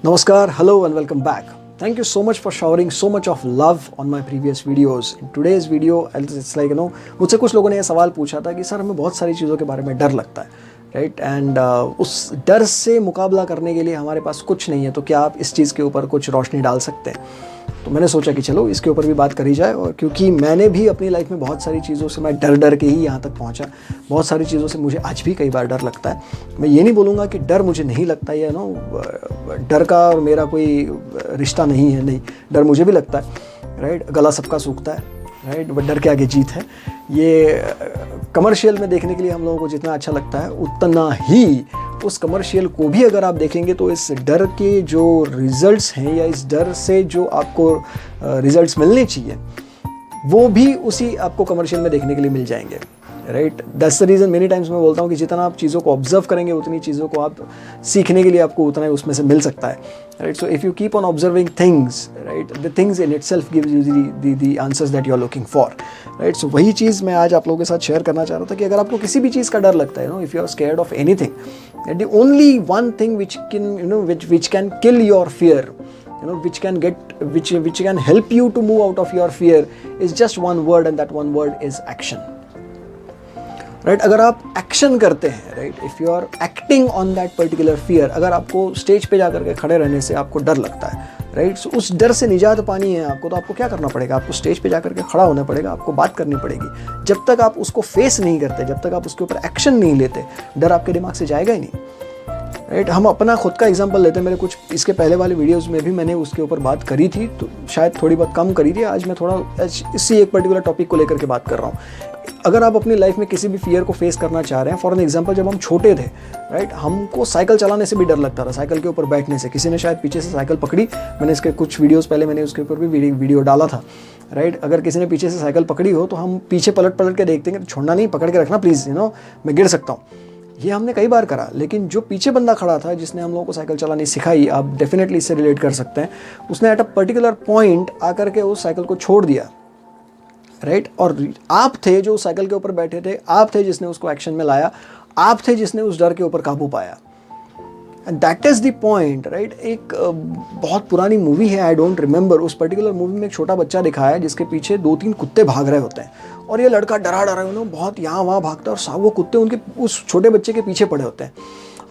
Namaskar, hello and welcome back. Thank you so much for showering so much of love on my previous videos. In today's video, it's like मुझसे कुछ लोगों ने ये सवाल पूछा था कि सर हमें बहुत सारी चीज़ों के बारे में डर लगता है, राइट? एंड उस डर से मुकाबला करने के लिए हमारे पास कुछ नहीं है, तो क्या आप इस चीज़ के ऊपर कुछ रोशनी डाल सकते हैं? तो मैंने सोचा कि चलो इसके ऊपर भी बात करी जाए, और क्योंकि मैंने भी अपनी लाइफ में बहुत सारी चीज़ों से मैं डर के ही यहाँ तक पहुँचा। बहुत सारी चीज़ों से मुझे आज भी कई बार डर लगता है। मैं ये नहीं बोलूँगा कि डर मुझे नहीं लगता है, डर का और मेरा कोई रिश्ता नहीं है, नहीं, डर मुझे भी लगता है, राइट? गला सबका सूखता है, राइट? बट डर के आगे जीत है। ये कमर्शियल में देखने के लिए हम लोगों को जितना अच्छा लगता है, उतना ही उस कमर्शियल को भी अगर आप देखेंगे तो इस डर के जो रिजल्ट्स हैं या इस डर से जो आपको रिजल्ट्स मिलने चाहिए वो भी उसी आपको कमर्शियल में देखने के लिए मिल जाएंगे, right? That's the reason many times मैं बोलता हूँ कि जितना आप चीज़ों को ऑब्जर्व करेंगे उतनी चीज़ों को आप सीखने के लिए आपको उतना ही उसमें से मिल सकता है, right? So if you keep on observing things, right, the things in itself gives you the answers that you are looking for, right? So वही चीज़ मैं आज आप लोगों के साथ शेयर करना चाह रहा था कि अगर आपको किसी भी चीज़ का डर लगता है, if you are scared of anything, the only one thing which can kill your fear, which can help you to move out of your fear is just one word, and that one word is action. Right? अगर आप action करते हैं, right, if you are acting on that particular fear, अगर आपको stage पे जाकर के खड़े रहने से आपको डर लगता है, राइट, सो उस डर से निजात पानी है आपको, तो आपको क्या करना पड़ेगा? आपको स्टेज पे जाकर के खड़ा होना पड़ेगा, आपको बात करनी पड़ेगी। जब तक आप उसको फेस नहीं करते, जब तक आप उसके ऊपर एक्शन नहीं लेते, डर आपके दिमाग से जाएगा ही नहीं, राइट? हम अपना खुद का एग्जांपल लेते हैं। मेरे कुछ इसके पहले वाले वीडियोस में भी मैंने उसके ऊपर बात करी थी, तो शायद थोड़ी बहुत कम करी थी। आज मैं थोड़ा इसी एक पर्टिकुलर टॉपिक को लेकर के बात कर रहा हूँ। अगर आप अपनी लाइफ में किसी भी फियर को फेस करना चाह रहे हैं, फॉर एन एग्जांपल, जब हम छोटे थे, राइट, हमको साइकिल चलाने से भी डर लगता था, साइकिल के ऊपर बैठने से। किसी ने शायद पीछे से साइकिल पकड़ी, मैंने इसके कुछ वीडियोस पहले मैंने उसके ऊपर भी वीडियो डाला था, राइट? अगर किसी ने पीछे से साइकिल पकड़ी हो तो हम पीछे पलट के देखते हैं कि छोड़ना नहीं, पकड़ के रखना प्लीज़, मैं गिर सकता हूँ। ये हमने कई बार करा, लेकिन जो पीछे बंदा खड़ा था जिसने हम लोगों को साइकिल चलानी सिखाई, आप डेफिनेटली इससे रिलेट कर सकते हैं, उसने एट अ पर्टिकुलर पॉइंट आकर के उस साइकिल को छोड़ दिया, राइट? और आप थे जो उस साइकिल के ऊपर बैठे थे, आप थे जिसने उसको एक्शन में लाया, आप थे जिसने उस डर के ऊपर काबू पाया। And that is the point, right? एक बहुत पुरानी मूवी है, आई डोंट रिमेंबर, उस पर्टिकुलर मूवी में एक छोटा बच्चा दिखाया है जिसके पीछे 2-3 कुत्ते भाग रहे होते हैं, और ये लड़का डरा बहुत यहाँ वहाँ भागता है, और वो कुत्ते उनके उस छोटे बच्चे के पीछे पड़े होते हैं।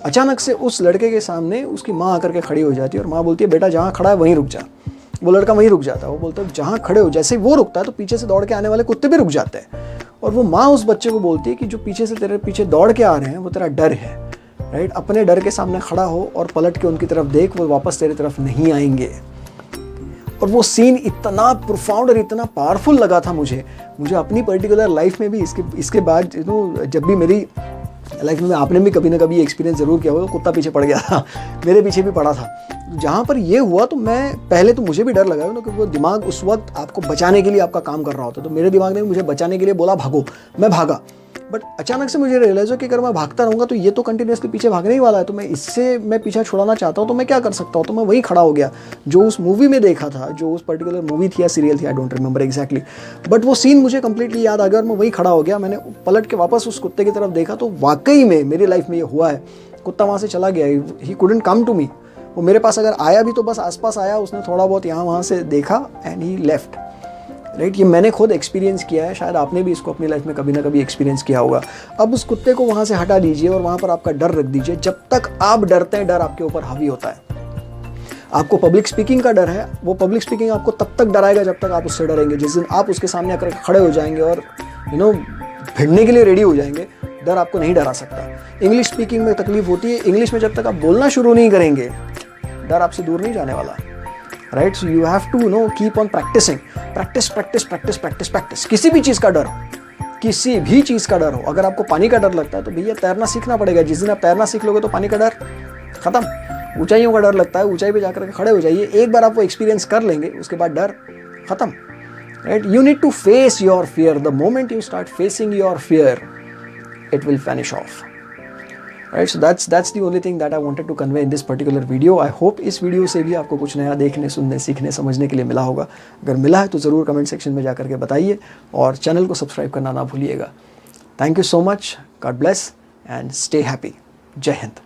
अचानक से उस लड़के के सामने उसकी माँ आकर के खड़ी हो जाती है, और माँ बोलती है, बेटा जहाँ खड़ा है वहीं रुक जा। वो लड़का वहीं रुक जाता है। वो बोलता है जहाँ खड़े हो, जैसे ही वो रुकता है तो पीछे से दौड़ के आने वाले कुत्ते भी रुक जाते हैं। और वो माँ उस बच्चे को बोलती है कि जो पीछे से तेरे पीछे दौड़ के आ रहे हैं वो तेरा डर है, राइट? अपने डर के सामने खड़ा हो और पलट के उनकी तरफ देख, वो वापस तेरी तरफ नहीं आएंगे। और वो सीन इतना प्रोफाउंड और इतना पावरफुल लगा था मुझे अपनी पर्टिकुलर लाइफ में भी। इसके बाद जब भी मेरी लाइफ में, आपने भी कभी ना कभी एक्सपीरियंस ज़रूर किया होगा, कुत्ता पीछे पड़ गया था, मेरे पीछे भी पड़ा था। जहाँ पर ये हुआ तो मैं पहले तो मुझे भी डर लगा, क्योंकि वो दिमाग उस वक्त आपको बचाने के लिए आपका काम कर रहा होता, तो मेरे दिमाग ने मुझे बचाने के लिए बोला भागो, मैं भागा। बट अचानक से मुझे रियलाइज़ हो कि अगर मैं भागता रहूँगा तो ये तो कंटिन्यूसली पीछे भागने ही वाला है, तो मैं पीछा छुड़ाना चाहता हूँ तो मैं क्या कर सकता हूँ? तो मैं वहीं खड़ा हो गया जो उस मूवी में देखा था, जो उस पर्टिकुलर मूवी थी या सीरियल थी, I don't remember exactly, but वो सीन मुझे कंप्लीटली याद आ गया और मैं वहीं खड़ा हो गया। मैंने पलट के वापस उस कुत्ते की तरफ देखा, तो वाकई में मेरी लाइफ में ये हुआ है। कुत्ता वहाँ से चला गया, he couldn't come to me. वो मेरे पास अगर आया भी तो बस आसपास आया, उसने थोड़ा बहुत यहाँ वहाँ से देखा एंड ही लेफ्ट, राइट? ये मैंने खुद एक्सपीरियंस किया है, शायद आपने भी इसको अपनी लाइफ में कभी ना कभी एक्सपीरियंस किया होगा। अब उस कुत्ते को वहाँ से हटा दीजिए और वहाँ पर आपका डर रख दीजिए। जब तक आप डरते हैं, डर आपके ऊपर हावी होता है। आपको पब्लिक स्पीकिंग का डर है, वो पब्लिक स्पीकिंग आपको तब तक डराएगा जब तक आप उससे डरेंगे। जिस दिन आप उसके सामने आकर खड़े हो जाएंगे और भिड़ने के लिए रेडी हो जाएंगे, डर आपको नहीं डरा सकता। इंग्लिश स्पीकिंग में तकलीफ होती है, इंग्लिश में जब तक आप बोलना शुरू नहीं करेंगे, डर आपसे दूर नहीं जाने वाला, right? So you have to keep on practising, practice. किसी भी चीज़ का डर हो, किसी भी चीज़ का डर हो। अगर आपको पानी का डर लगता है तो भैया तैरना सीखना पड़ेगा। जिस दिन आप तैरना सीख लोगे तो पानी का डर खत्म। ऊंचाइयों का डर लगता है, ऊंचाई पे जाकर के खड़े हो जाइए। एक बार आप वो एक्सपीरियंस कर लेंगे, उसके बाद डर खत्म, right? You need to face your fear. The moment you start facing your fear, it will vanish off, right? So that's the only thing that I wanted to convey in this particular video. I hope इस video से भी आपको कुछ नया देखने, सुनने, सीखने, समझने के लिए मिला होगा। अगर मिला है तो ज़रूर कमेंट सेक्शन में जाकर के बताइए, और चैनल को सब्सक्राइब करना ना भूलिएगा। Thank you so much, God bless and stay happy. जय हिंद।